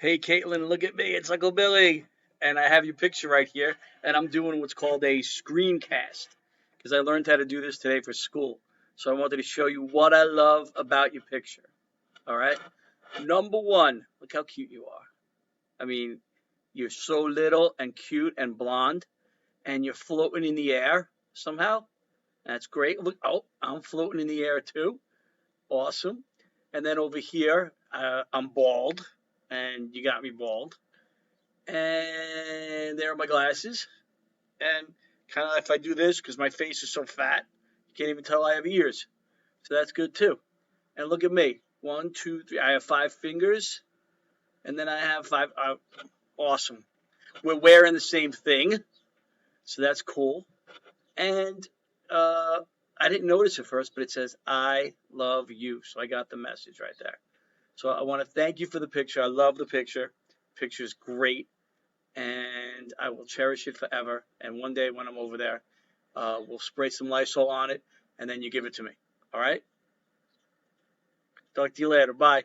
Hey, Caitlin, look at me. It's Uncle Billy. And I have your picture right here. And I'm doing what's called a screencast because I learned how to do this today for school. So I wanted to show you what I love about your picture. All right. Number one, look how cute you are. I mean, you're so little and cute and blonde, and you're floating in the air somehow. That's great. Look, oh, I'm floating in the air too. Awesome. And then over here, I'm bald, and you got me bald. And there are my glasses. And kind of if I do this, because my face is so fat, you can't even tell I have ears. So that's good too. And look at me. One, two, three. I have five fingers, and then I have five. Awesome. We're wearing the same thing, so that's cool. And uh, I didn't notice at first, but it says "I love you," so I got the message right there. So I want to thank you for the picture. I love the picture. Picture's great, and I will cherish it forever. And one day when I'm over there, we'll spray some Lysol on it, and then you give it to me. All right? Talk to you later. Bye.